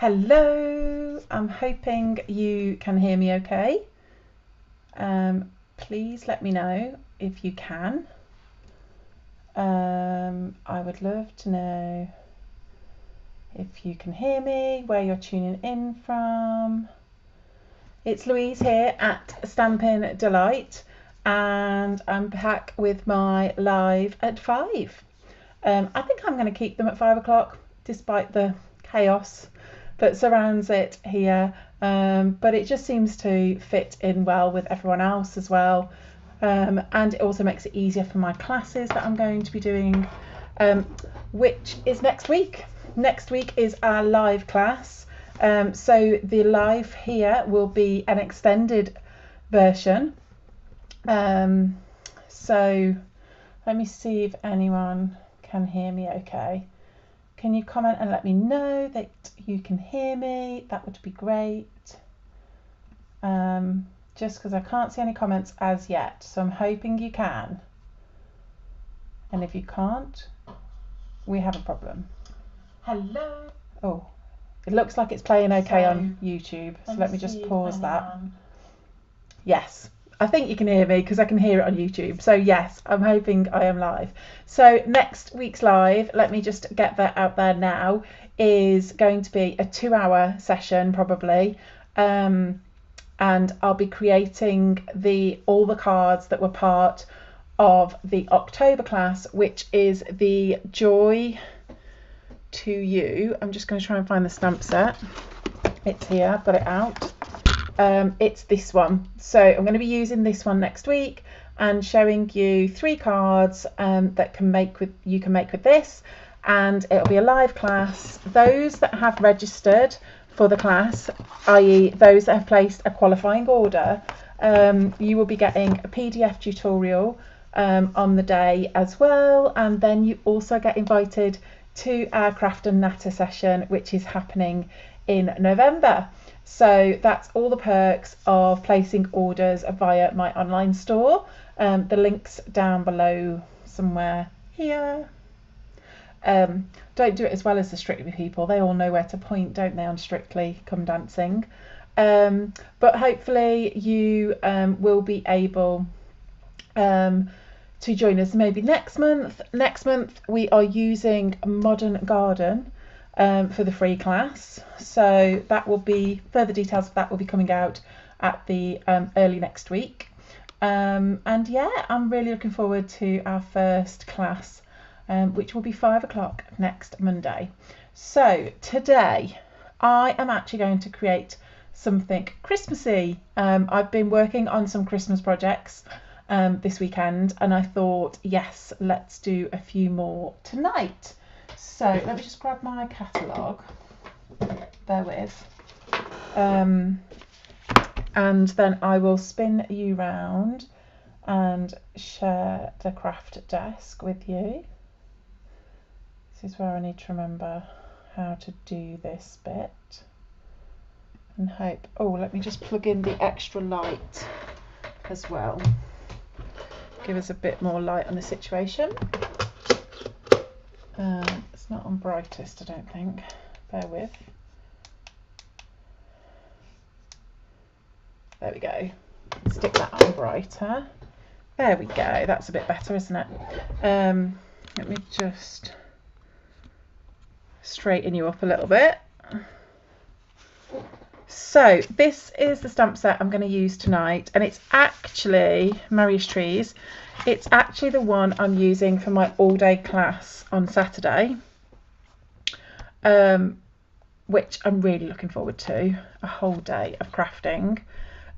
Hello, I'm hoping you can hear me okay. Please let me know if you can. I would love to know if you can hear me, where you're tuning in from. It's Louise here at Stampin' Delight, and I'm back with my live at 5. I think I'm going to keep them at 5 o'clock despite the chaos that surrounds it here, but it just seems to fit in well with everyone else as well, and it also makes it easier for my classes that I'm going to be doing, which is next week. Next week is our live class, so the live here will be an extended version, so let me see if anyone can hear me okay. Can you comment and let me know that you can hear me? That would be great. Just because I can't see any comments as yet, so I'm hoping you can. And if you can't, we have a problem. Hello. Oh, it looks like it's playing okay on YouTube, so let me just pause that. Yes. I think you can hear me because I can hear it on YouTube. So yes, I'm hoping I am live. So next week's live, let me just get that out there now, is going to be a 2-hour session probably. And I'll be creating all the cards that were part of the October class, which is the Joy to You. I'm just going to try and find the stamp set. It's here, I've got it out. It's this one, so I'm going to be using this one next week and showing you 3 cards that you can make with this, and it'll be a live class. Those that have registered for the class, i.e. those that have placed a qualifying order, you will be getting a PDF tutorial on the day as well, and then you also get invited to our craft and natter session, which is happening in November. So that's all the perks of placing orders via my online store. The link's down below somewhere here. Don't do it as well as the Strictly people. They all know where to point, don't they, on Strictly Come Dancing. But hopefully you will be able to join us maybe next month. Next month we are using Modern Garden for the free class, so that will be, further details of that will be coming out at the early next week, and yeah, I'm really looking forward to our first class, which will be 5 o'clock next Monday. So today I am actually going to create something Christmassy. I've been working on some Christmas projects this weekend, and I thought, yes, let's do a few more tonight. So let me just grab my catalogue, bear with, and then I will spin you round and share the craft desk with you. This is where I need to remember how to do this bit and hope. Oh, let me just plug in the extra light as well, give us a bit more light on the situation. It's not on brightest, I don't think. Bear with. There we go. Stick that on brighter. There we go. That's a bit better, isn't it? Let me just straighten you up a little bit. So this is the stamp set I'm going to use tonight, and it's actually Merriest Trees. It's actually the one I'm using for my all-day class on Saturday, which I'm really looking forward to, a whole day of crafting,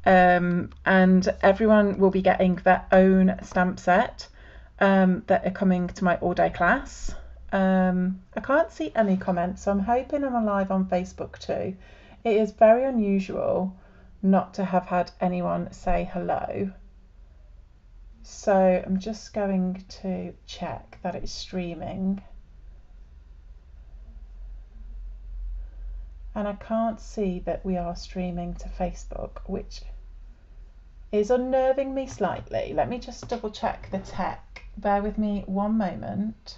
and everyone will be getting their own stamp set that are coming to my all-day class. I can't see any comments, so I'm hoping I'm alive on Facebook too. It is very unusual not to have had anyone say hello. So I'm just going to check that it's streaming. And I can't see that we are streaming to Facebook, which is unnerving me slightly. Let me just double check the tech. Bear with me one moment.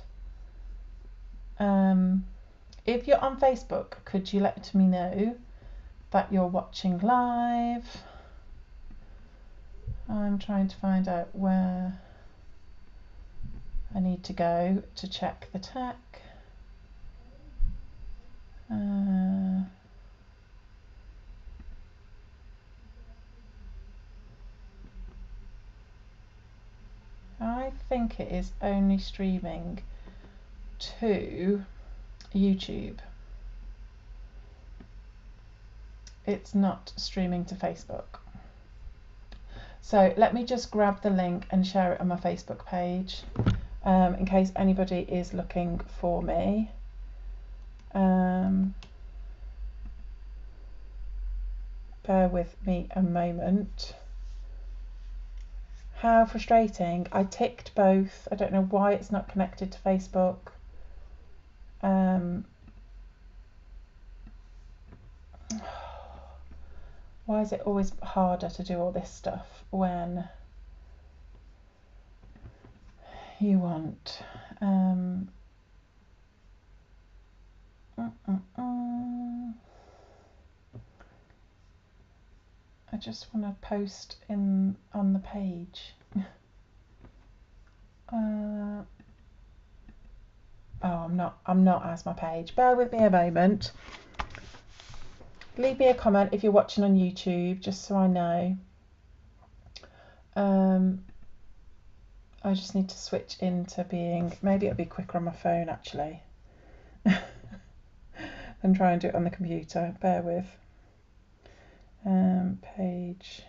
if you're on Facebook, could you let me know that you're watching live? I'm trying to find out where I need to go to check the tech. I think it is only streaming to YouTube. It's not streaming to Facebook. So let me just grab the link and share it on my Facebook page in case anybody is looking for me. Bear with me a moment. How frustrating. I ticked both. I don't know why it's not connected to Facebook. Why is it always harder to do all this stuff when you want I just want to post on the page. Oh, I'm not as my page. Bear with me a moment. Leave me a comment if you're watching on YouTube, just so I know. I just need to switch into being, maybe it'll be quicker on my phone actually than try and do it on the computer. Bear with. Page.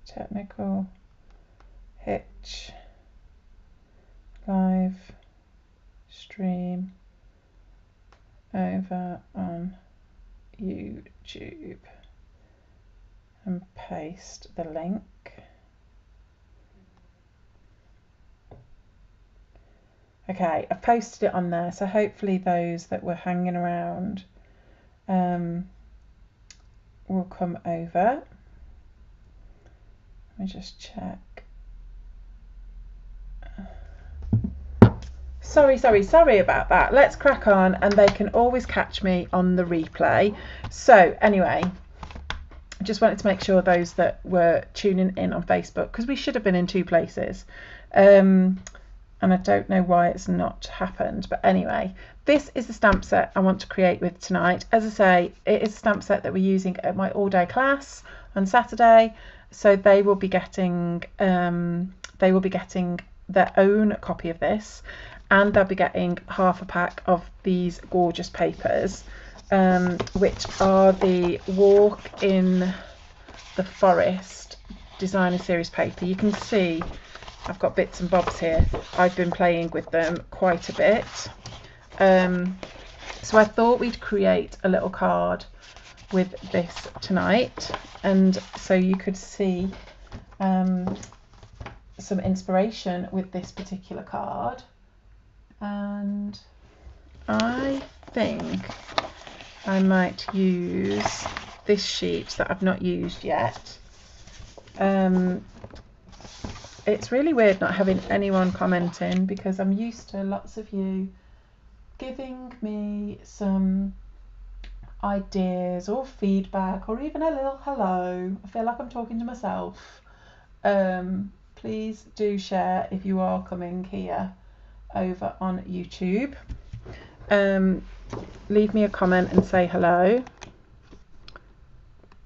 Technical hitch. Live stream over on YouTube and paste the link. Okay, I've posted it on there, so hopefully those that were hanging around will come over. Let me just check. Sorry about that. Let's crack on, and they can always catch me on the replay. So anyway, I just wanted to make sure those that were tuning in on Facebook, because we should have been in two places, and I don't know why it's not happened, but anyway, this is the stamp set I want to create with tonight. As I say, it is a stamp set that we're using at my all-day class on Saturday, so they will be getting their own copy of this, and they'll be getting half a pack of these gorgeous papers, which are the Walk in the Forest designer series paper. You can see I've got bits and bobs here. I've been playing with them quite a bit. So I thought we'd create a little card with this tonight, and so you could see some inspiration with this particular card. And I think I might use this sheet that I've not used yet. It's really weird not having anyone commenting, because I'm used to lots of you giving me some ideas or feedback or even a little hello. I feel like I'm talking to myself. Please do share if you are coming here over on YouTube. Leave me a comment and say hello.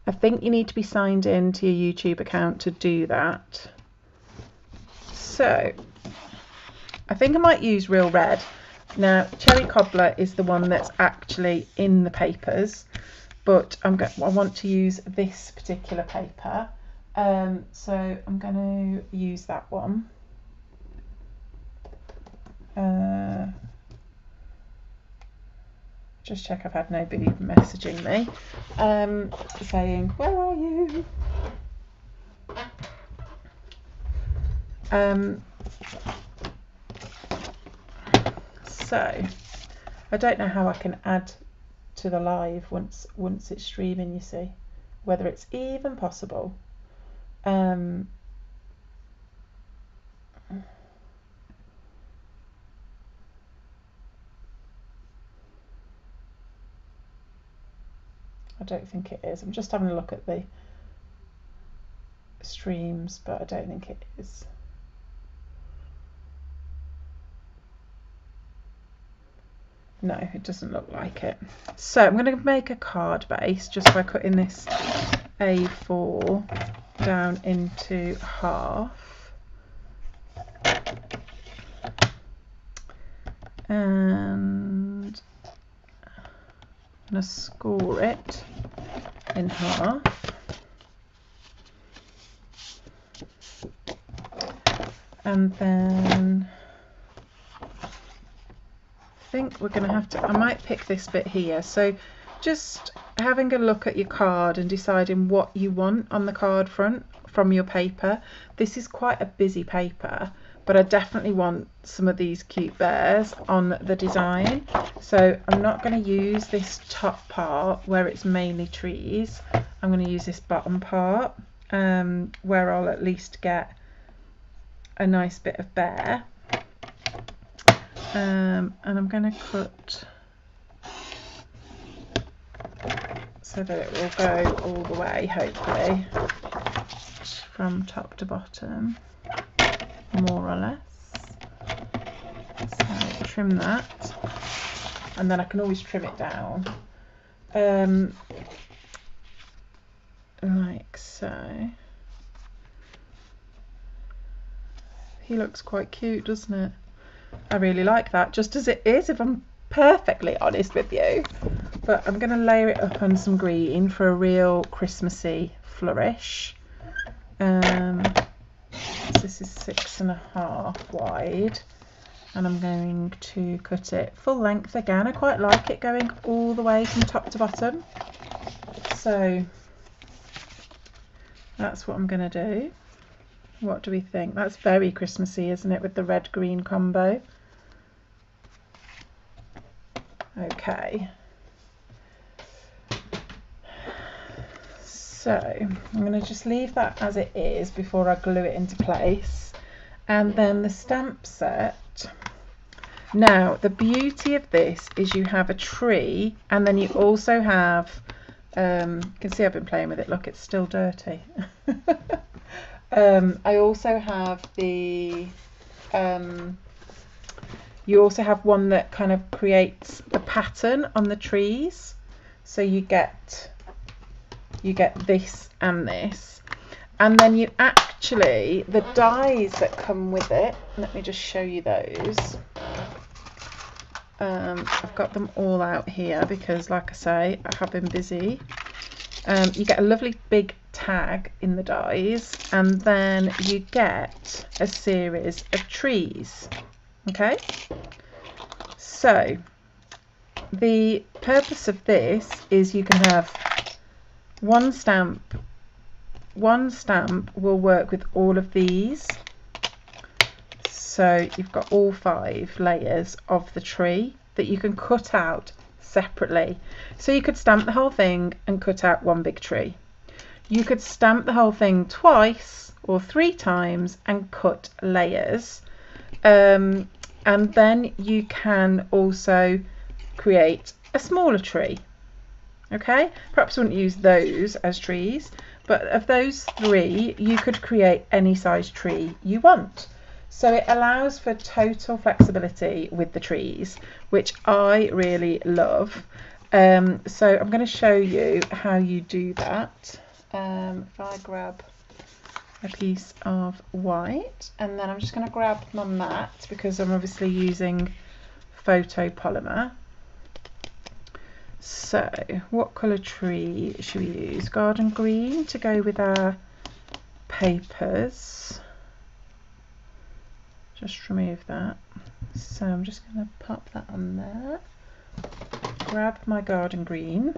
I think you need to be signed in to your YouTube account to do that. So I think I might use Real Red. Now, Cherry Cobbler is the one that's actually in the papers, but I want to use this particular paper, so I'm going to use that one. Just check I've had nobody messaging me saying, where are you? So I don't know how I can add to the live once it's streaming, you see, whether it's even possible. I don't think it is. I'm just having a look at the streams, but I don't think it is. No, it doesn't look like it. So I'm going to make a card base just by cutting this A4 down into half. And I'm going to score it in half. And then I think we're going to have to, I might pick this bit here. So just having a look at your card and deciding what you want on the card front from your paper. This is quite a busy paper, but I definitely want some of these cute bears on the design. So I'm not going to use this top part where it's mainly trees. I'm going to use this bottom part where I'll at least get a nice bit of bear. And I'm going to cut so that it will go all the way, hopefully, from top to bottom, more or less. So trim that, and then I can always trim it down, like so. He looks quite cute, doesn't it? I really like that, just as it is, if I'm perfectly honest with you. But I'm going to layer it up on some green for a real Christmassy flourish. So this is 6.5 wide, and I'm going to cut it full length again. I quite like it going all the way from top to bottom. So that's what I'm going to do. What do we think? That's very Christmassy, isn't it, with the red-green combo? Okay. So I'm going to just leave that as it is before I glue it into place. And then the stamp set. Now, the beauty of this is you have a tree, and then you also have, you can see I've been playing with it. Look, it's still dirty. I also have the, you also have one that kind of creates the pattern on the trees. So you get this and this. And then you actually, the dies that come with it, let me just show you those. I've got them all out here because, like I say, I have been busy. You get a lovely big tag in the dies, and then you get a series of trees. Okay, so the purpose of this is you can have one stamp will work with all of these. So you've got all 5 layers of the tree that you can cut out separately. So you could stamp the whole thing and cut out one big tree. You could stamp the whole thing twice or 3 times and cut layers. And then you can also create a smaller tree. Okay, perhaps I wouldn't use those as trees, but of those 3 you could create any size tree you want. So it allows for total flexibility with the trees, which I really love. So I'm going to show you how you do that. If I grab a piece of white, and then I'm just going to grab my mat because I'm obviously using photopolymer. So what colour tree should we use? Garden green to go with our papers. Just remove that. So I'm just going to pop that on there. Grab my garden green.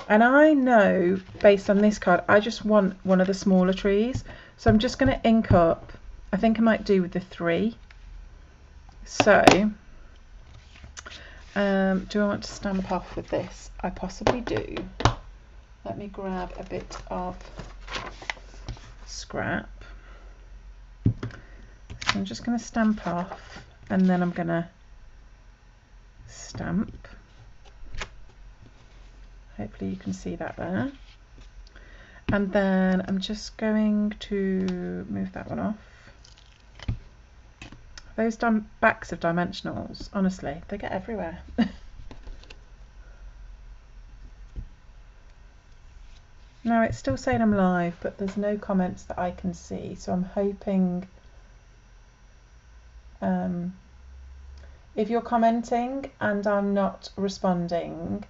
And I know, based on this card, I just want one of the smaller trees. So I'm just going to ink up, I think I might do with the 3. So, do I want to stamp off with this? I possibly do. Let me grab a bit of scrap. I'm just going to stamp off, and then I'm going to stamp. Hopefully you can see that there. And then I'm just going to move that one off. Those backs of dimensionals, honestly, they get everywhere. Now it's still saying I'm live, but there's no comments that I can see, so I'm hoping if you're commenting and I'm not responding,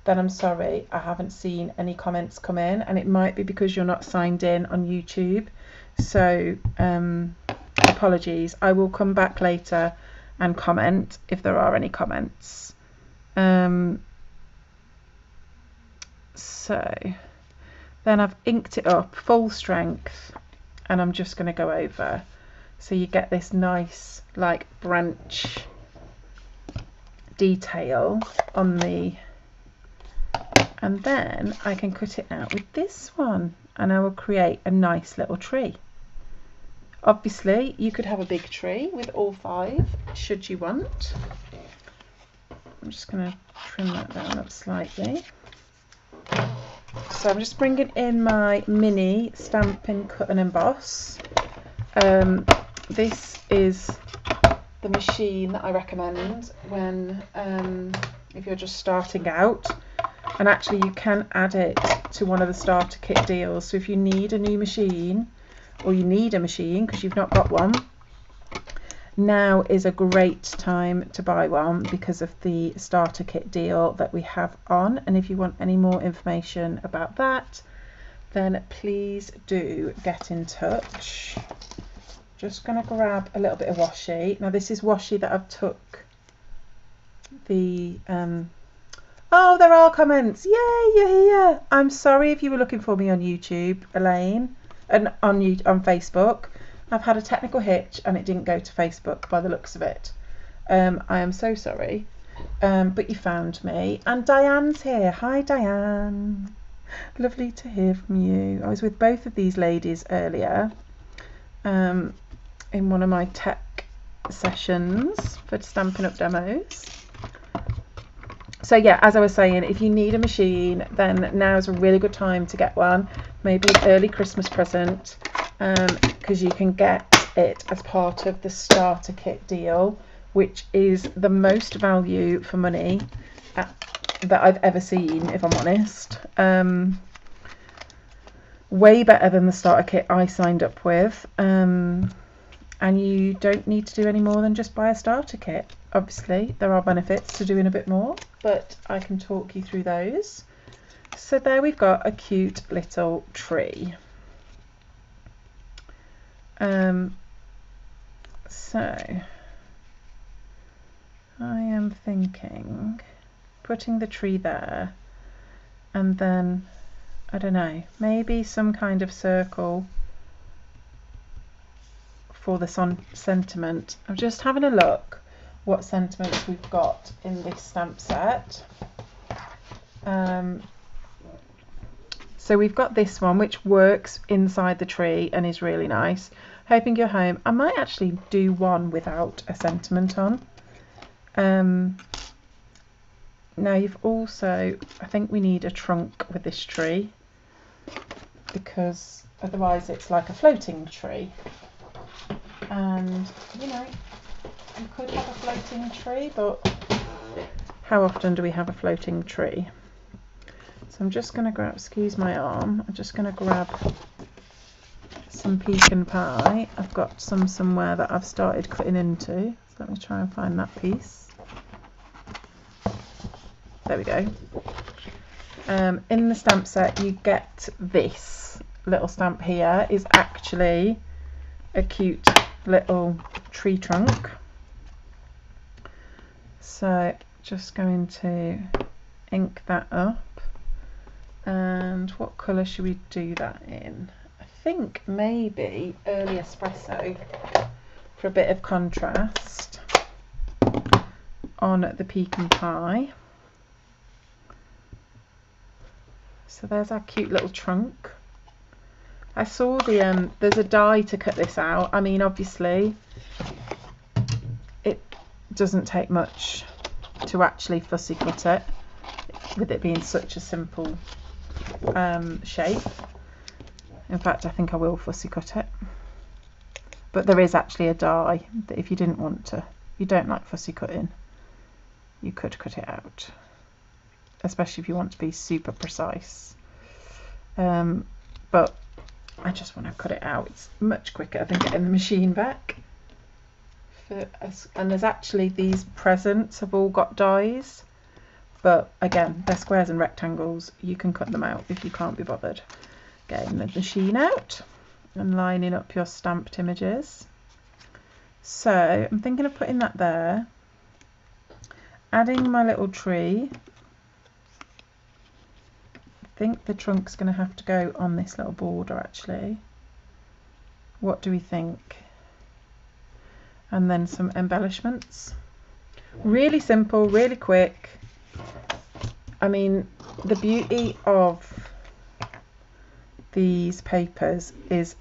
then I'm sorry, I haven't seen any comments come in, and it might be because you're not signed in on YouTube, so apologies. I will come back later and comment if there are any comments. So then I've inked it up full strength, and I'm just going to go over, so you get this nice like branch detail on the, and then I can cut it out with this one, and I will create a nice little tree. Obviously you could have a big tree with all 5 should you want. I'm just going to trim that down up slightly. So I'm just bringing in my mini Stampin' Cut and Emboss. This is the machine that I recommend when if you're just starting out, and actually you can add it to one of the starter kit deals. So if you need a new machine, or you need a machine because you've not got one, now is a great time to buy one because of the starter kit deal that we have on. And if you want any more information about that, then please do get in touch. Just going to grab a little bit of washi. Now this is washi that I've took the oh, there are comments. Yay, you're here. I'm sorry if you were looking for me on YouTube, Elaine, and on Facebook. I've had a technical hitch and it didn't go to Facebook by the looks of it. I am so sorry, but you found me. And Diane's here. Hi Diane, lovely to hear from you. I was with both of these ladies earlier in one of my tech sessions for Stampin' Up demos. So yeah, as I was saying, if you need a machine, then now's a really good time to get one, maybe an early Christmas present, because you can get it as part of the starter kit deal, which is the most value for money that I've ever seen, if I'm honest. Way better than the starter kit I signed up with, and you don't need to do any more than just buy a starter kit. Obviously there are benefits to doing a bit more, but I can talk you through those. So there we've got a cute little tree. So I am thinking putting the tree there, and then I don't know, maybe some kind of circle for the sentiment. I'm just having a look what sentiments we've got in this stamp set. So we've got this one which works inside the tree and is really nice. Hoping You're Home. I might actually do one without a sentiment on. Now you've also, I think we need a trunk with this tree, because otherwise it's like a floating tree. And you know, you could have a floating tree, but how often do we have a floating tree? So I'm just going to grab, excuse my arm, I'm just going to grab some pecan pie. I've got some somewhere that I've started cutting into. So let me try and find that piece. There we go. In the stamp set you get this little stamp here, is actually a cute little tree trunk. So just going to ink that up. And what colour should we do that in? I think maybe early espresso for a bit of contrast on the pecan pie. So there's our cute little trunk. I saw the there's a die to cut this out. I mean, obviously it doesn't take much to actually fussy cut it, with it being such a simple shape. In fact, I think I will fussy cut it. But there is actually a die that if you didn't want to, you don't like fussy cutting, you could cut it out, especially if you want to be super precise. But I just want to cut it out. It's much quicker than getting the machine back. And there's actually these presents have all got dies, but again, they're squares and rectangles. You can cut them out if you can't be bothered getting the machine out and lining up your stamped images. So I'm thinking of putting that there, adding my little tree. I think the trunk's going to have to go on this little border actually. What do we think? And then some embellishments. Really simple, really quick. I mean, the beauty of these papers is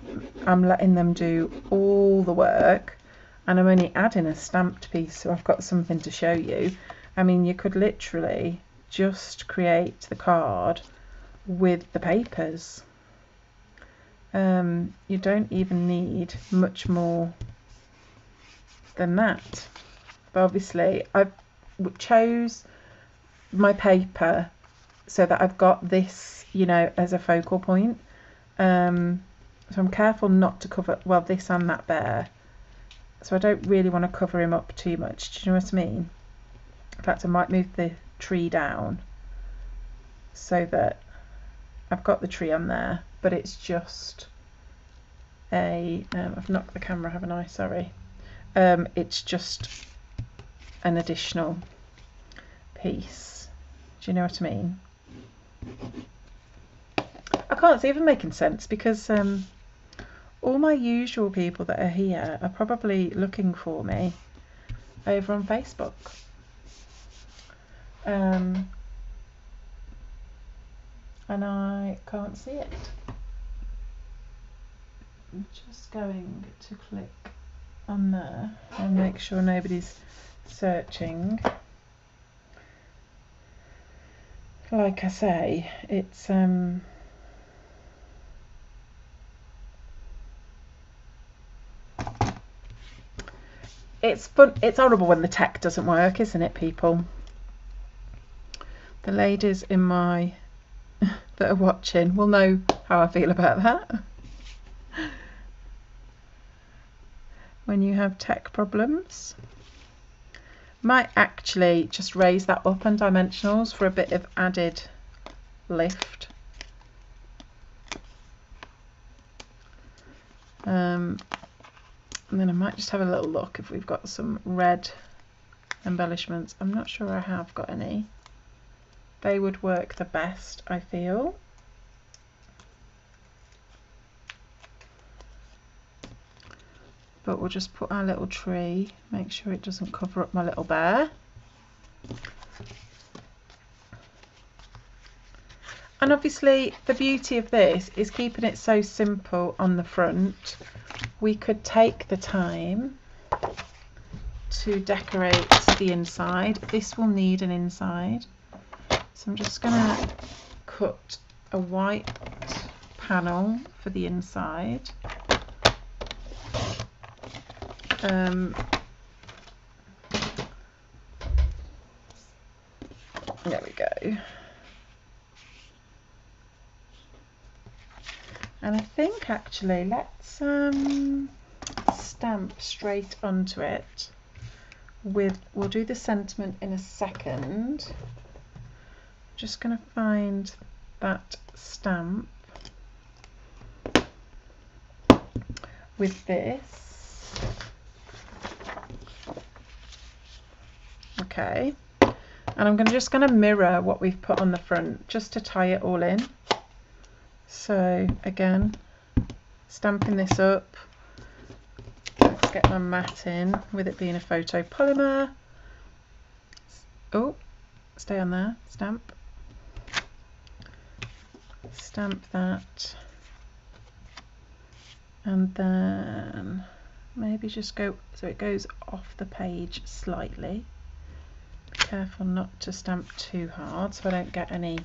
I'm letting them do all the work and I'm only adding a stamped piece, so I've got something to show you. I mean, you could literally just create the card with the papers. You don't even need much more than that. But obviously I chose my paper so that I've got this, you know, as a focal point. So I'm careful not to cover, well, this and that bear. So I don't really want to cover him up too much. Do you know what I mean? In fact, I might move the tree down so that I've got the tree on there, but it's just a, I've knocked the camera, haven't I? Sorry. It's just an additional piece. Do you know what I mean? I can't see if I'm making sense because all my usual people that are here are probably looking for me over on Facebook. And I can't see it. I'm just going to click on there and make sure nobody's searching. Like I say, it's fun. It's horrible when the tech doesn't work, isn't it, people? The ladies in my that are watching will know how I feel about that. When you have tech problems. Might actually just raise that up on dimensionals for a bit of added lift. And then I might just have a little look if we've got some red embellishments. I'm not sure I have got any. They would work the best, I feel. But we'll just put our little tree, make sure it doesn't cover up my little bear. And obviously the beauty of this is keeping it so simple on the front. We could take the time to decorate the inside. This will need an inside. So I'm just going to cut a white panel for the inside. There we go. And I think actually let's stamp straight onto it with, we'll do the sentiment in a second. Just going to find that stamp with this. Okay, and I'm just going to mirror what we've put on the front just to tie it all in. So again, stamping this up. Let's get my mat in with it being a photo polymer. Oh, stay on there, stamp. Stamp that. and then maybe just go so it goes off the page slightly. Be careful not to stamp too hard so I don't get any.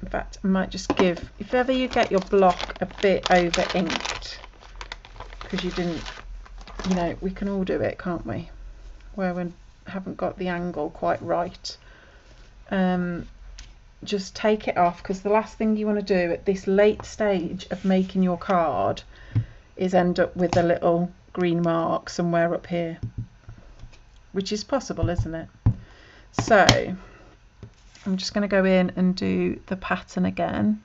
In fact, I might just give, if ever you get your block a bit over inked because you didn't, you know, we can all do it, can't we, where we haven't got the angle quite right. Just take it off, because the last thing you want to do at this late stage of making your card is end up with a little green mark somewhere up here, which is possible, isn't it? So I'm just going to go in and do the pattern again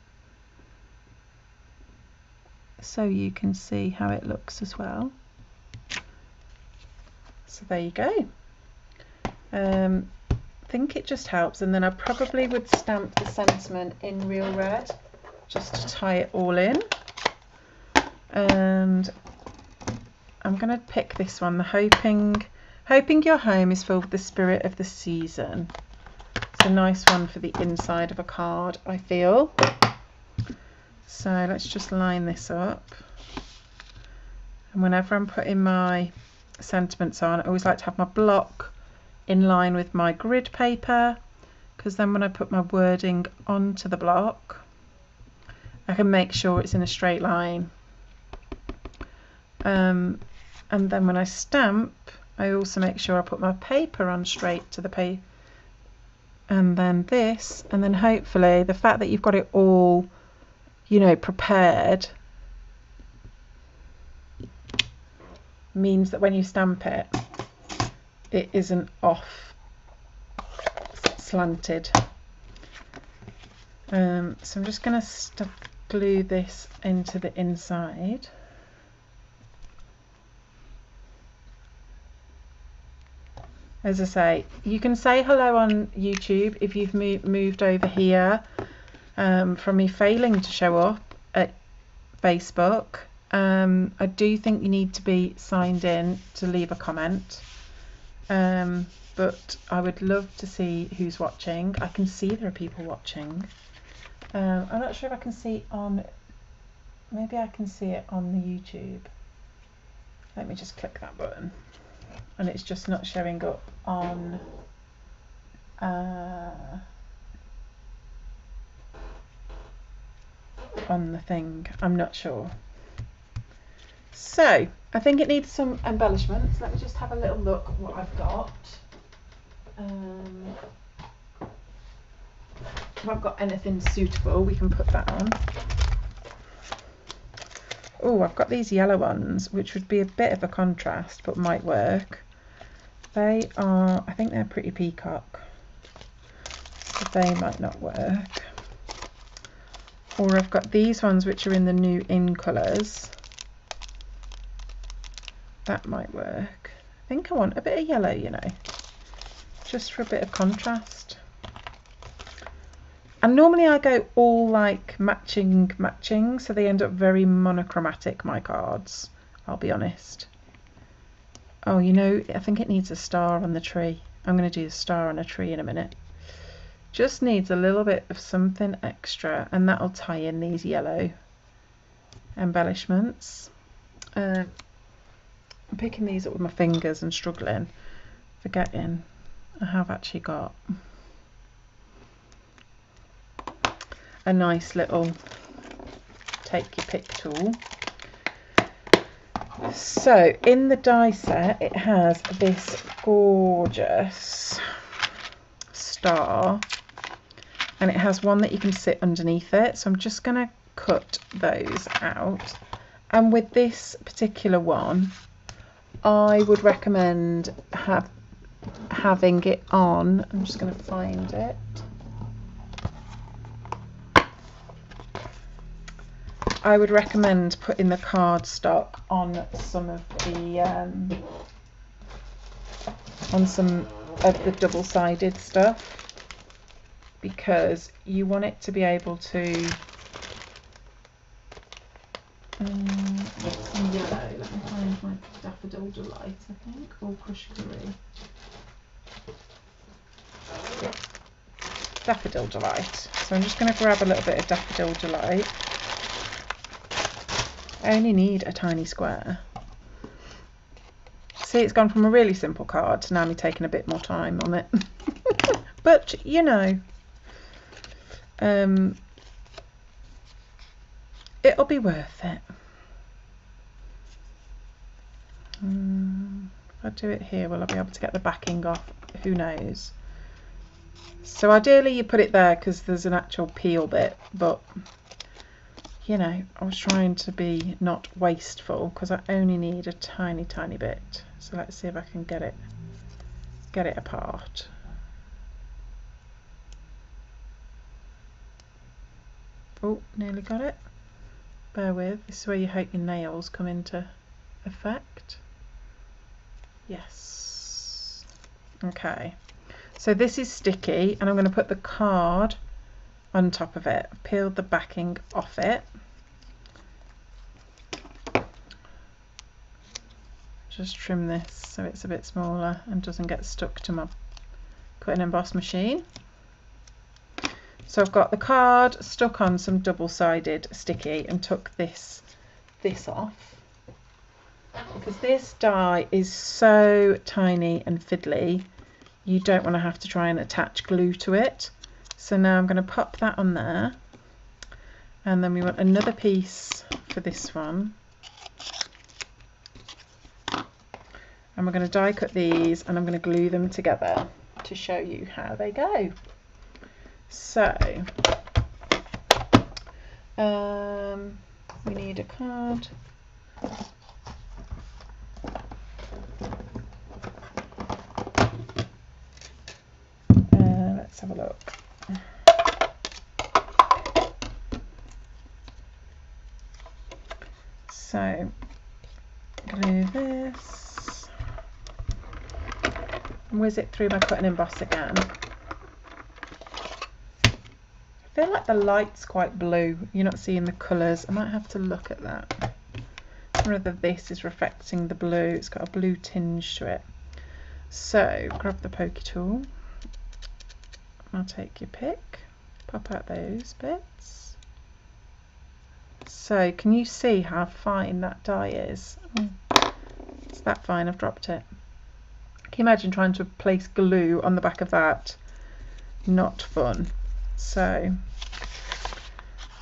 so you can see how it looks as well. So there you go. I think it just helps, and then I probably would stamp the sentiment in real red just to tie it all in. And I'm going to pick this one, the hoping your home is filled with the spirit of the season. It's a nice one for the inside of a card, I feel. So let's just line this up, and whenever I'm putting my sentiments on, I always like to have my block in line with my grid paper, because then when I put my wording onto the block I can make sure it's in a straight line. And then when I stamp, I also make sure I put my paper on straight to the paper, and then this, and then hopefully the fact that you've got it all, you know, prepared means that when you stamp it, it isn't off slanted. So I'm just going to glue this into the inside. As I say, you can say hello on YouTube if you've moved over here from me failing to show up at Facebook. I do think you need to be signed in to leave a comment. But I would love to see who's watching. I can see there are people watching. I'm not sure if I can see on, maybe I can see it on the YouTube. Let me just click that button, and it's just not showing up on the thing. I'm not sure. So I think it needs some embellishments. Let me just have a little look what I've got. If I've got anything suitable, we can put that on. Oh, I've got these yellow ones, which would be a bit of a contrast, but might work. They are, I think they're pretty peacock, so they might not work. Or I've got these ones which are in the new in colours. That might work. I think I want a bit of yellow, you know, just for a bit of contrast. And normally I go all like matching, so they end up very monochromatic, my cards, I'll be honest. Oh, you know, I think it needs a star on the tree. I'm going to do a star on a tree in a minute. Just needs a little bit of something extra, and that'll tie in these yellow embellishments. I'm picking these up with my fingers and struggling, forgetting I have actually got a nice little take your pick tool. So in the die set it has this gorgeous star, and it has one that you can sit underneath it, so I'm just going to cut those out. And with this particular one, I would recommend having it on, I'm just going to find it, I would recommend putting the cardstock on some of the double-sided stuff, because you want it to be able to some yellow. Let me find my Daffodil Delight, I think, or Crush Curry. Yeah, Daffodil Delight. So I'm just going to grab a little bit of Daffodil Delight. I only need a tiny square. See, it's gone from a really simple card to now me taking a bit more time on it. But, you know, it'll be worth it. If I do it here, will I be able to get the backing off? Who knows? So ideally you put it there because there's an actual peel bit, but you know, I was trying to be not wasteful because I only need a tiny bit. So let's see if I can get it apart. Oh, nearly got it. Bear with. This is where you hope your nails come into effect. Yes. Okay. So this is sticky, and I'm going to put the card on top of it. I've peeled the backing off it. Just trim this so it's a bit smaller and doesn't get stuck to my cut and emboss machine. So I've got the card stuck on some double-sided sticky and took this off because this die is so tiny and fiddly. You don't want to have to try and attach glue to it. So now I'm going to pop that on there, and then we want another piece for this one, and we're going to die cut these, and I'm going to glue them together to show you how they go. So we need a card. Let's have a look. So glue this, whiz it through my cut and emboss again. I feel like the light's quite blue. You're not seeing the colours. I might have to look at that. Whether this is reflecting the blue. It's got a blue tinge to it. So grab the pokey tool. I'll take your pick. Pop out those bits. So can you see how fine that die is? It's that fine. I've dropped it. Can you imagine trying to place glue on the back of that? Not fun. So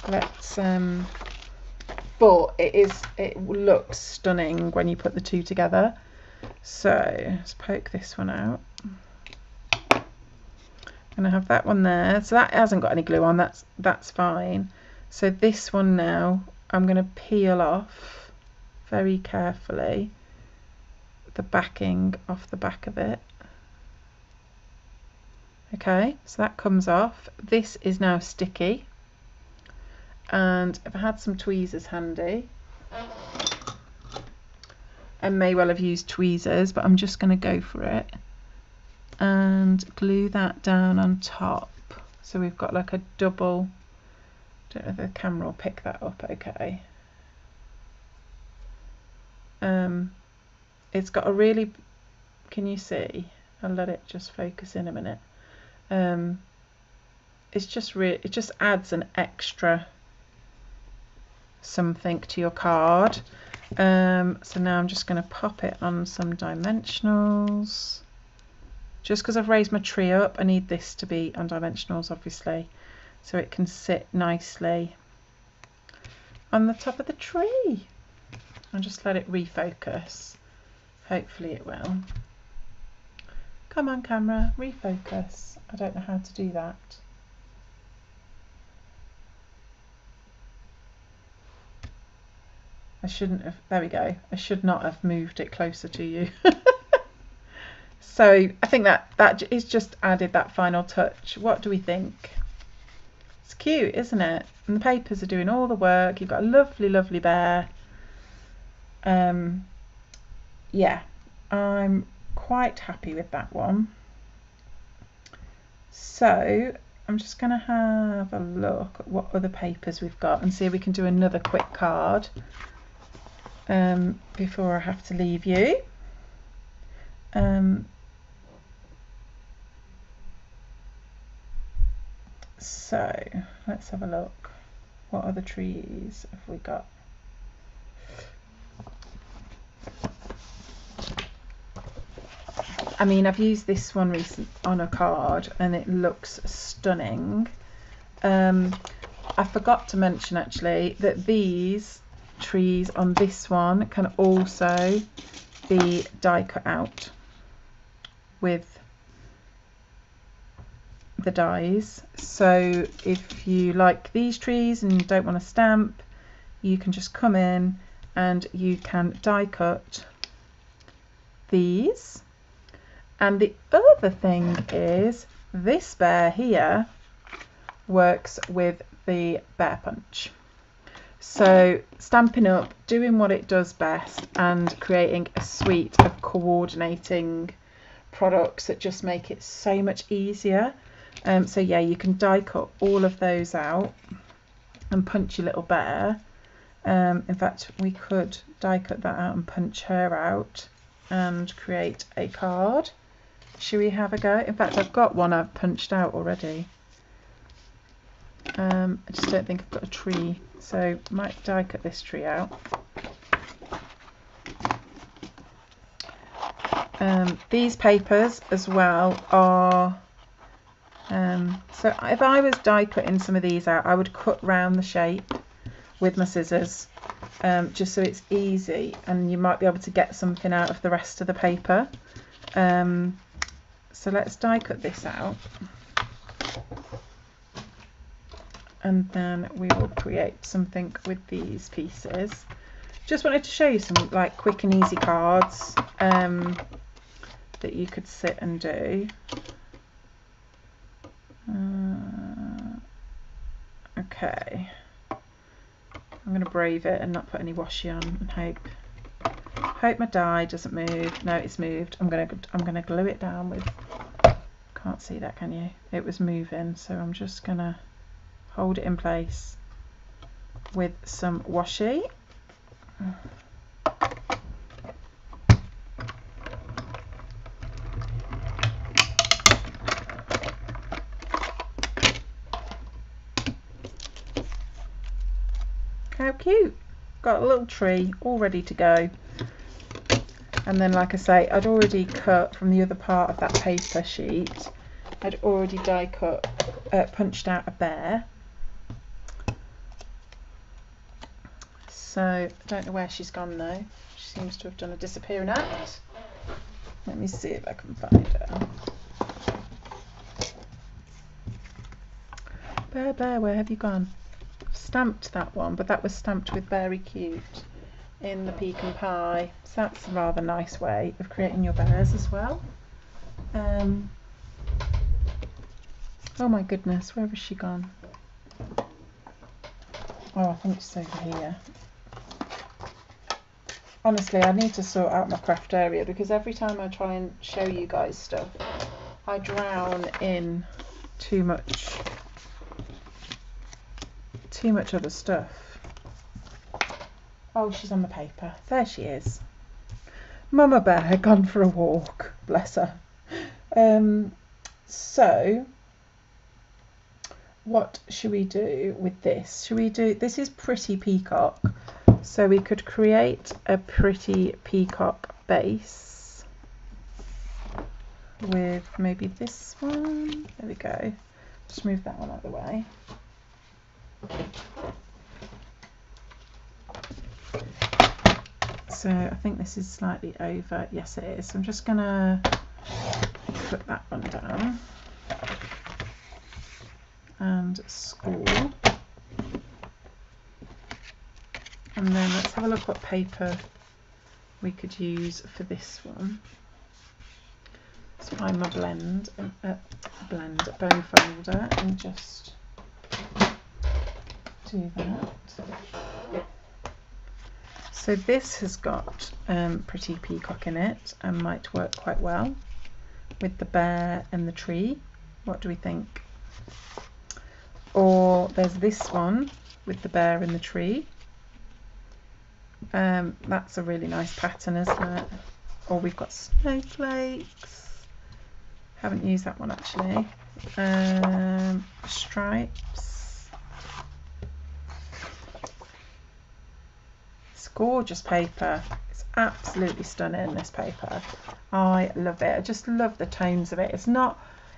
let's but it looks stunning when you put the two together. So let's poke this one out. I'm gonna have that one there. So that hasn't got any glue on, that's fine. So this one now I'm gonna peel off very carefully the backing off the back of it. Okay, so that comes off. This is now sticky, and if I had some tweezers handy, I may well have used tweezers, but I'm just going to go for it and glue that down on top. So we've got like a double, don't know if the camera will pick that up okay. It's got a really, can you see? I'll let it just focus in a minute. It's just it just adds an extra something to your card. So now I'm just going to pop it on some dimensionals. Just because I've raised my tree up, I need this to be on dimensionals obviously, so it can sit nicely on the top of the tree. I'll just let it refocus. Hopefully it will. Come on camera, refocus. I don't know how to do that. I shouldn't have, there we go. I should not have moved it closer to you. So I think that is just added that final touch. What do we think? It's cute, isn't it? And the papers are doing all the work. You've got a lovely bear. Yeah, I'm quite happy with that one. So I'm just going to have a look at what other papers we've got and see if we can do another quick card before I have to leave you. So let's have a look. What other trees have we got? I mean, I've used this one recently on a card and it looks stunning. I forgot to mention actually that these trees on this one can also be die cut out with the dies. So if you like these trees and you don't want to stamp, you can just come in and you can die cut these. And the other thing is this bear here works with the bear punch. So stamping up, doing what it does best and creating a suite of coordinating products that just make it so much easier. So yeah, you can die cut all of those out and punch your little bear. In fact, we could die cut that out and punch her out and create a card. Should we have a go? In fact, I've got one I've punched out already. I just don't think I've got a tree, so might die cut this tree out. These papers as well are, so if I was die cutting some of these out, I would cut round the shape with my scissors, just so it's easy and you might be able to get something out of the rest of the paper. So let's die cut this out and then we will create something with these pieces. Just wanted to show you some like quick and easy cards that you could sit and do. Okay, I'm going to brave it and not put any washi on and hope my die doesn't move. No, it's moved. I'm gonna glue it down with, can't see that, can you? It was moving, so I'm just gonna hold it in place with some washi. How cute! Got a little tree all ready to go. And then, like I say, I'd already cut from the other part of that paper sheet, I'd already die cut, punched out a bear. So I don't know where she's gone though. She seems to have done a disappearing act. Let me see if I can find her. Bear, where have you gone? I've stamped that one, but that was stamped with Very Cute in the pecan pie. So that's a rather nice way of creating your bears as well. Oh my goodness, where has she gone? Oh, I think she's over here. Honestly, I need to sort out my craft area because every time I try and show you guys stuff, I drown in too much other stuff. Oh, she's on the paper. There she is. Mama Bear had gone for a walk. Bless her. So, what should we do with this? Should we do, this is Pretty Peacock. So we could create a Pretty Peacock base with maybe this one. There we go. Just move that one out of the way. So I think this is slightly over. Yes, it is. So I'm just going to put that one down. And school. And then let's have a look what paper we could use for this one. Let's find my bone folder and just do that. So this has got Pretty Peacock in it and might work quite well with the bear and the tree. What do we think? Or there's this one with the bear and the tree. That's a really nice pattern, isn't it? Or we've got snowflakes. Haven't used that one actually. Stripes. It's gorgeous paper. It's absolutely stunning, this paper. I love it. I just love the tones of it.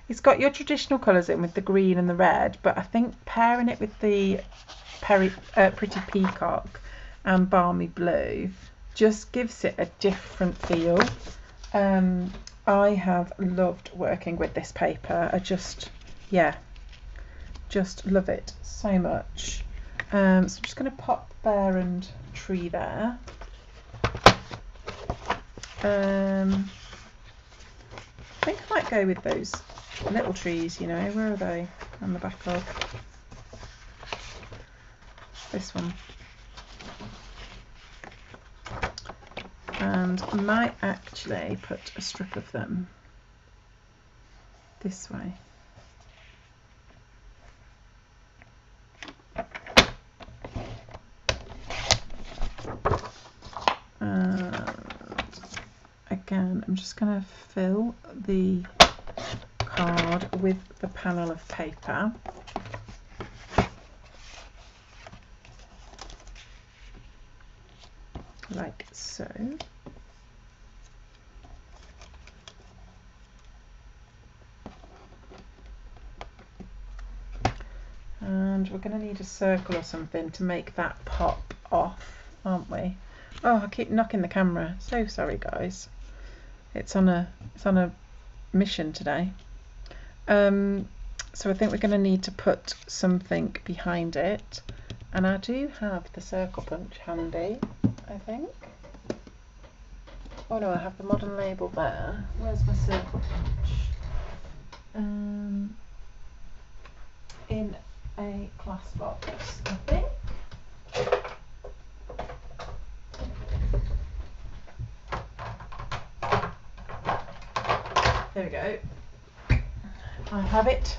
It's got your traditional colours in with the green and the red, but I think pairing it with the Pretty Peacock and Balmy Blue just gives it a different feel. I have loved working with this paper. I just love it so much. So I'm just going to pop Bear and Tree there. I think I might go with those little trees, you know. Where are they? On the back of this one. And I might actually put a strip of them this way. And again, I'm just going to fill the card with the panel of paper. Like so. And we're going to need a circle or something to make that pop off, aren't we? Oh, I keep knocking the camera. So sorry, guys. It's on a mission today. So I think we're going to need to put something behind it, and I do have the circle punch handy, I think. Oh no, I have the modern label there. Where's my circle punch? In a glass box, I think. There we go. I have it.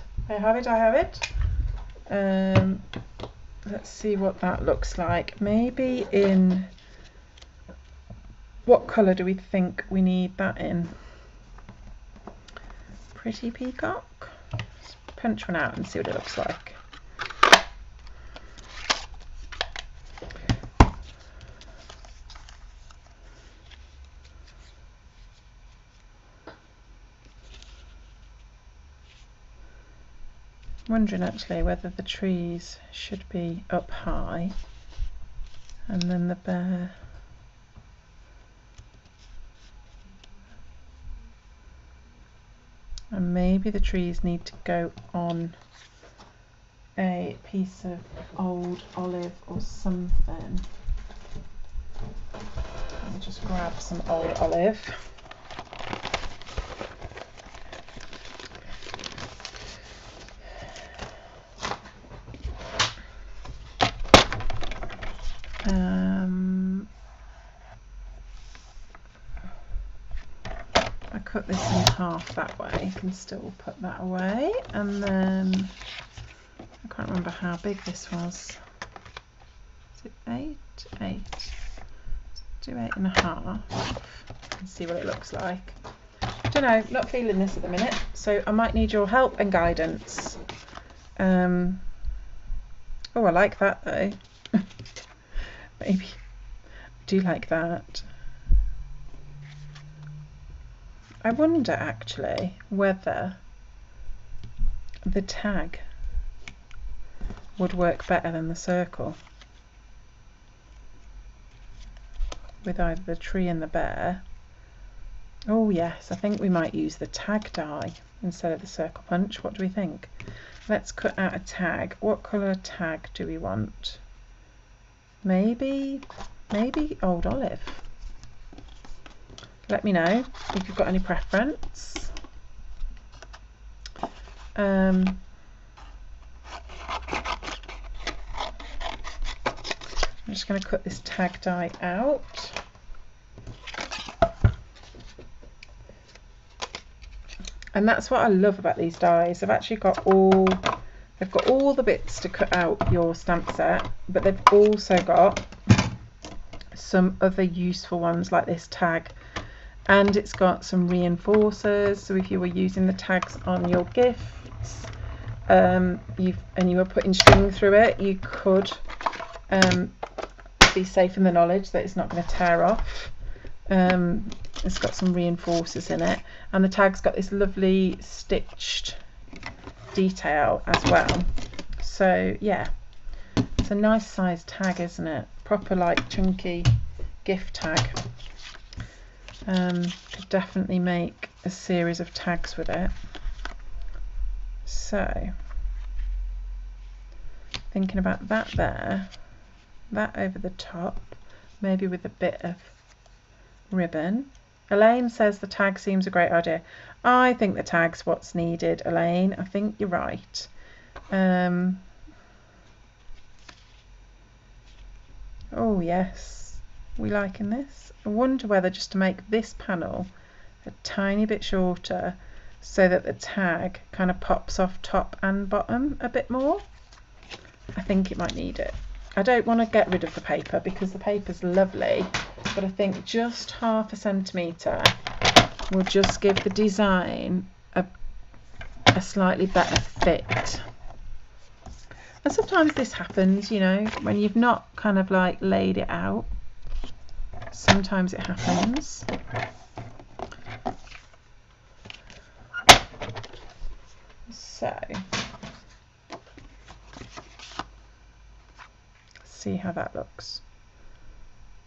Let's see what that looks like. Maybe in, what colour do we think we need that in? Pretty Peacock. Let's punch one out and see what it looks like. Wondering actually whether the trees should be up high and then the bear and maybe the trees need to go on a piece of old olive or something. I'll just grab some old olive. I cut this in half that way, you can still put that away, and then I can't remember how big this was. Is it 8? 8. Let's do 8.5 and see what it looks like. I don't know, not feeling this at the minute, so I might need your help and guidance. Oh, I like that though. Maybe I do like that. I wonder actually whether the tag would work better than the circle with either the tree and the bear. Oh yes, I think we might use the tag die instead of the circle punch. What do we think? Let's cut out a tag. What colour tag do we want? Maybe old olive. Let me know if you've got any preference. I'm just going to cut this tag die out. And that's what I love about these dies. They've actually got all the bits to cut out your stamp set, but they've also got some other useful ones like this tag, and it's got some reinforcers, so if you were using the tags on your gifts and you were putting string through it, you could be safe in the knowledge that it's not going to tear off. It's got some reinforcers in it, and the tag's got this lovely stitched detail as well. So yeah, it's a nice size tag, isn't it? Proper like chunky gift tag. Could definitely make a series of tags with it. So thinking about that there, that over the top, maybe with a bit of ribbon. Elaine says the tag seems a great idea. I think the tag's what's needed, Elaine. I think you're right. Oh yes, we liking this. I wonder whether just to make this panel a tiny bit shorter so that the tag kind of pops off top and bottom a bit more. I think it might need it. I don't want to get rid of the paper because the paper's lovely, but I think just 1/2 centimetre will just give the design a slightly better fit. And sometimes this happens, you know, when you've not kind of like laid it out. Sometimes it happens. So see how that looks.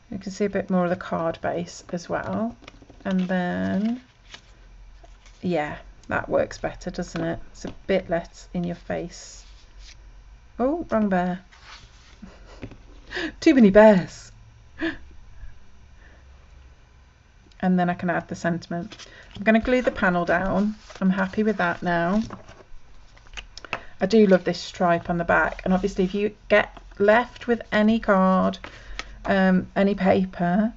You can see a bit more of the card base as well, and then yeah, that works better, doesn't it? It's a bit less in your face. Oh, wrong bear. Too many bears. And then I can add the sentiment. I'm going to glue the panel down. I'm happy with that now. I do love this stripe on the back, and obviously if you get left with any card, any paper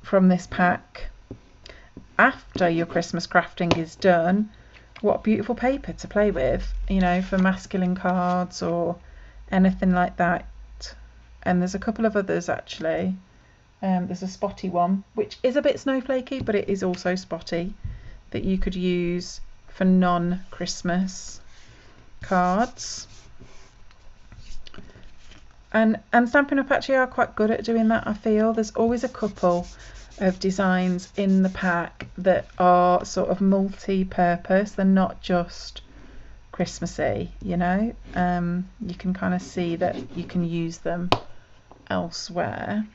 from this pack after your Christmas crafting is done, what beautiful paper to play with, you know, for masculine cards or anything like that. And there's a couple of others actually. There's a spotty one which is a bit snowflakey, but it is also spotty, that you could use for non-Christmas cards. And Stampin' Up actually are quite good at doing that, I feel. There's always a couple of designs in the pack that are sort of multi-purpose. They're not just Christmassy, you know. You can kind of see that you can use them elsewhere.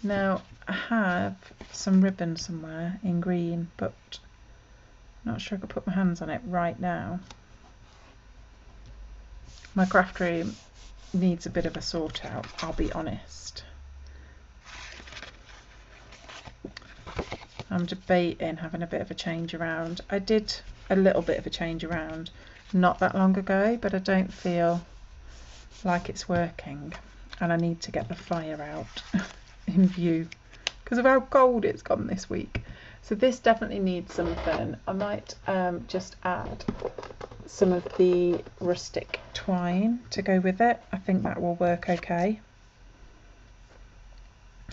Now I have some ribbon somewhere in green, but I'm not sure I could put my hands on it right now. My craft room needs a bit of a sort out, I'll be honest. I'm debating having a bit of a change around. I did a little bit of a change around not that long ago, but I don't feel like it's working, and I need to get the fire out in view because of how cold it's gone this week. So this definitely needs something. I might just add some of the rustic twine to go with it. I think that will work okay.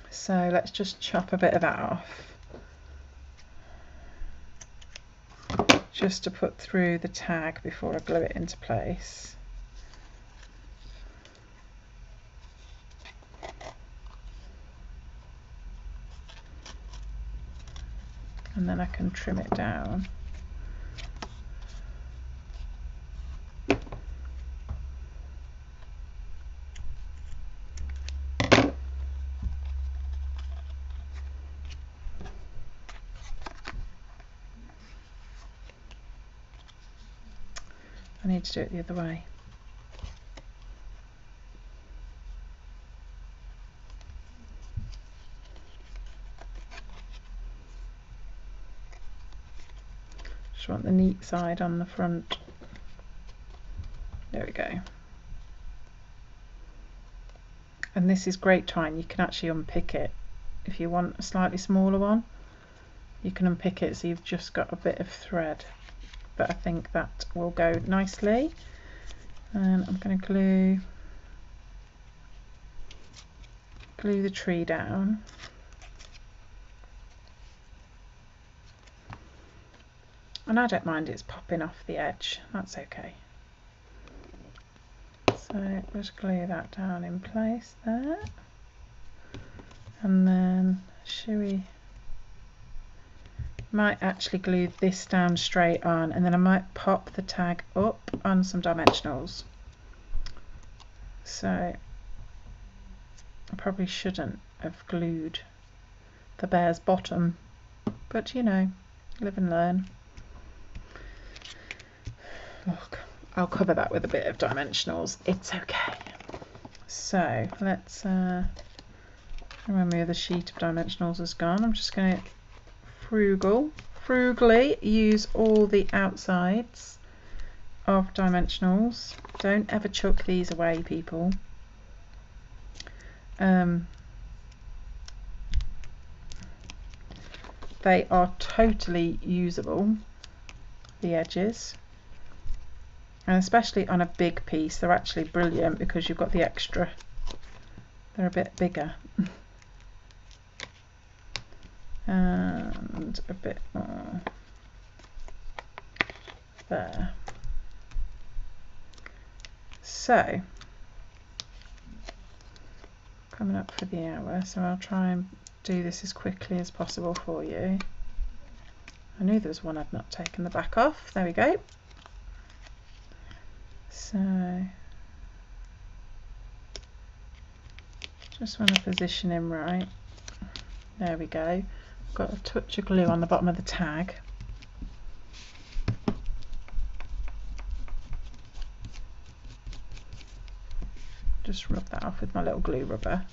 So let's just chop a bit of that off, just to put through the tag before I glue it into place. And then I can trim it down. I need to do it the other way. Just want the neat side on the front. There we go. And this is great twine. You can actually unpick it. If you want a slightly smaller one, you can unpick it so you've just got a bit of thread. But I think that will go nicely. And I'm going to glue the tree down. And I don't mind it's popping off the edge, that's okay. So So just glue that down in place there, and then we might actually glue this down straight on, and then I might pop the tag up on some dimensionals. So I probably shouldn't have glued the bear's bottom, but you know, live and learn. Look, I'll cover that with a bit of dimensionals, it's okay. So let's remember the other sheet of dimensionals has gone. I'm just going to frugally use all the outsides of dimensionals. Don't ever chuck these away, people. They are totally usable, the edges, and especially on a big piece they're actually brilliant because you've got the extra, they're a bit bigger and a bit more there. So coming up for the hour, so I'll try and do this as quickly as possible for you. I knew there was one I'd not taken the back off. There we go. So just want to position him right. There we go. Got a touch of glue on the bottom of the tag. Just rub that off with my little glue rubber.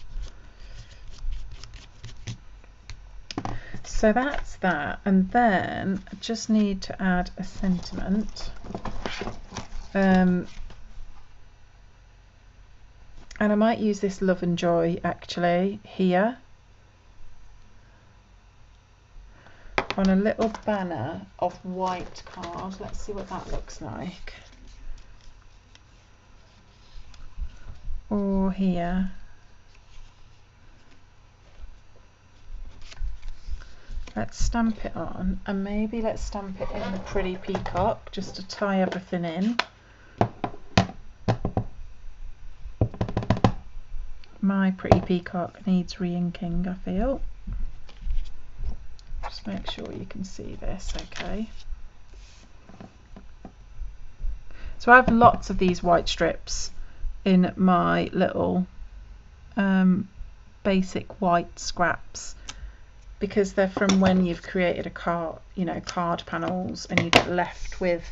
So that's that, and then I just need to add a sentiment. And I might use this love and joy actually here on a little banner of white card. Let's see what that looks like. Or here. Let's stamp it on, and maybe let's stamp it in the pretty peacock just to tie everything in. My pretty peacock needs re-inking, I feel. Just make sure you can see this, okay. So I have lots of these white strips in my little basic white scraps, because they're from when you've created a card, you know, card panels, and you get left with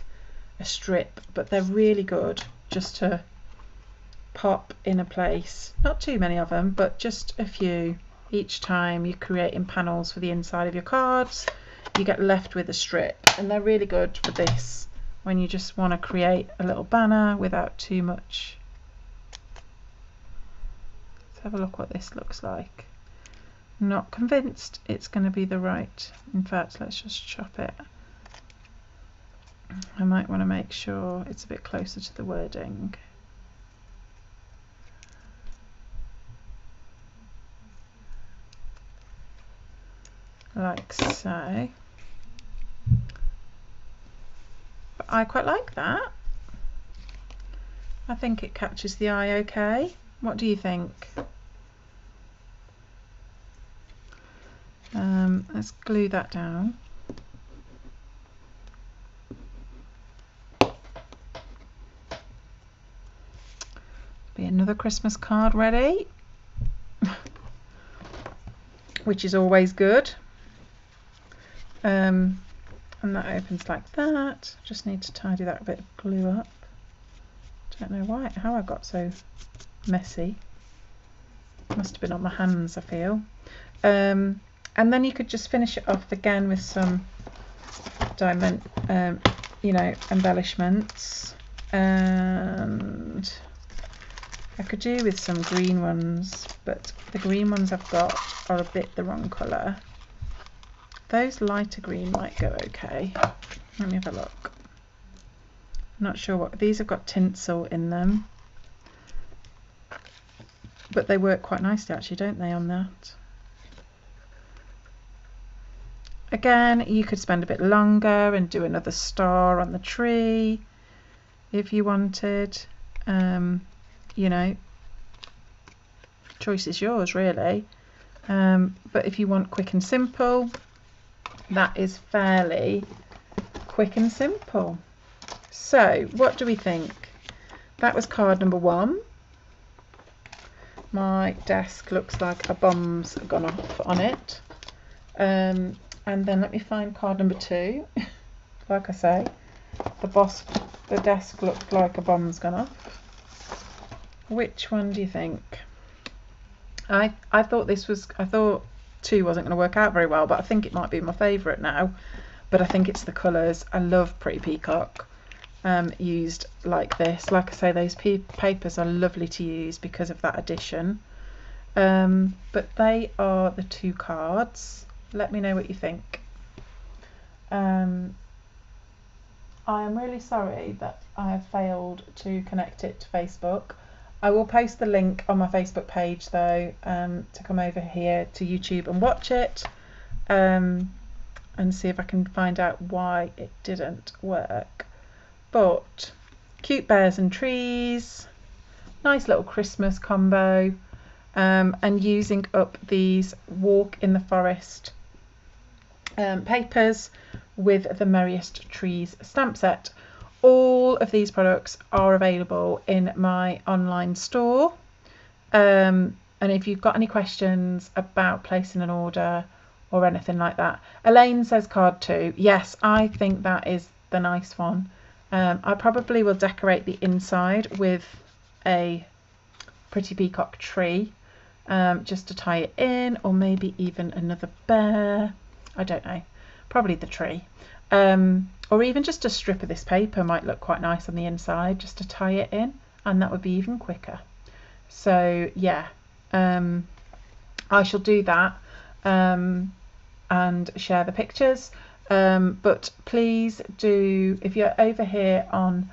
a strip, but they're really good just to pop in a place. Not too many of them, but just a few each time you're creating panels for the inside of your cards. You get left with a strip, and they're really good for this when you just want to create a little banner without too much. Let's have a look what this looks like. Not convinced it's going to be the right. In fact, let's just chop it. I might want to make sure it's a bit closer to the wording. Like so. But I quite like that. I think it catches the eye okay. What do you think? Let's glue that down. Be another Christmas card ready, which is always good. And that opens like that. Just need to tidy that bit of glue up. Don't know how I got so messy. Must have been on my hands, I feel. And then you could just finish it off again with some you know, embellishments, and I could do with some green ones, but the green ones I've got are a bit the wrong colour. Those lighter green might go okay. Let me have a look. I'm not sure what these have got, tinsel in them, but they work quite nicely actually, don't they, on that? Again, you could spend a bit longer and do another star on the tree if you wanted. you know, choice is yours really. But if you want quick and simple, that is fairly quick and simple. So what do we think? That was card number 1. My desk looks like a bomb's gone off on it. And then let me find card number 2. Like I say, the desk looked like a bomb's gone off. Which one do you think? I thought 2 wasn't going to work out very well, but I think it might be my favourite now. But I think it's the colours. I love Pretty Peacock used like this. Like I say, those papers are lovely to use because of that addition. But they are the 2 cards. Let me know what you think. I am really sorry that I have failed to connect it to Facebook. I will post the link on my Facebook page though, to come over here to YouTube and watch it, and see if I can find out why it didn't work. But cute bears and trees, nice little Christmas combo, and using up these walk in the forest papers with the Merriest Trees stamp set. All of these products are available in my online store, and if you've got any questions about placing an order or anything like that. Elaine says card 2. Yes, I think that is the nice one. I probably will decorate the inside with a Pretty Peacock tree, just to tie it in, or maybe even another bear. I don't know, probably the tree. Or even just a strip of this paper might look quite nice on the inside just to tie it in, and that would be even quicker. So yeah, I shall do that, and share the pictures, but please do, if you're over here on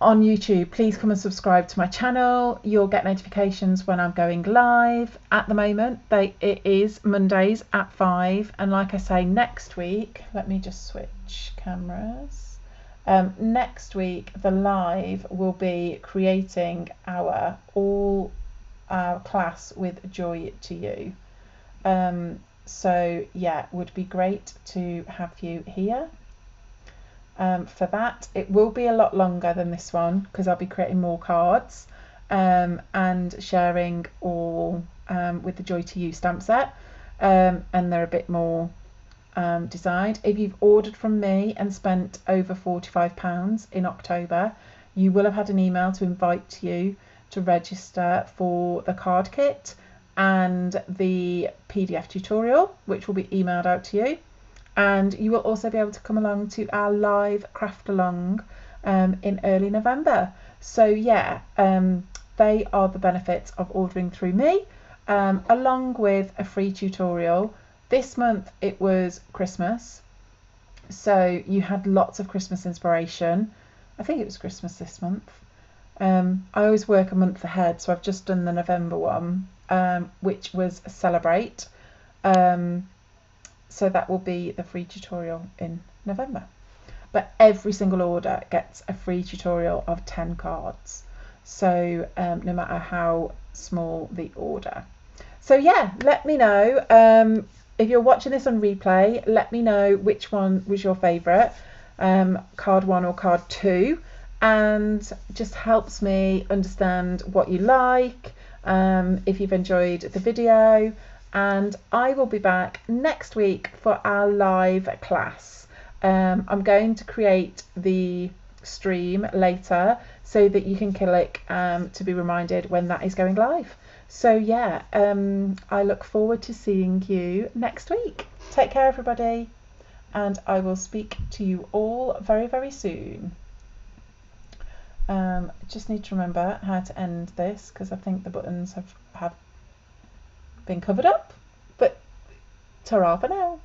YouTube, please come and subscribe to my channel. You'll get notifications when I'm going live. At the moment it is Mondays at 5, and like I say, next week, let me just switch cameras. Next week the live will be creating our class with Joy to You. So yeah, it would be great to have you here. For that, it will be a lot longer than this one because I'll be creating more cards, and sharing all with the Joy to You stamp set, and they're a bit more designed. If you've ordered from me and spent over £45 in October, you will have had an email to invite you to register for the card kit and the PDF tutorial, which will be emailed out to you. And you will also be able to come along to our live craft along in early November. So yeah, they are the benefits of ordering through me, along with a free tutorial. This month it was Christmas, so you had lots of Christmas inspiration. I think it was Christmas this month. I always work a month ahead, so I've just done the November one, which was Celebrate. So that will be the free tutorial in November. But every single order gets a free tutorial of 10 cards. So no matter how small the order. So yeah, let me know. If you're watching this on replay, let me know which one was your favourite, card 1 or card 2. And just helps me understand what you like, if you've enjoyed the video. And I will be back next week for our live class. I'm going to create the stream later so that you can click to be reminded when that is going live. So yeah, I look forward to seeing you next week. Take care everybody, and I will speak to you all very, very soon. Just need to remember how to end this because I think the buttons have been covered up, but ta-ra for now.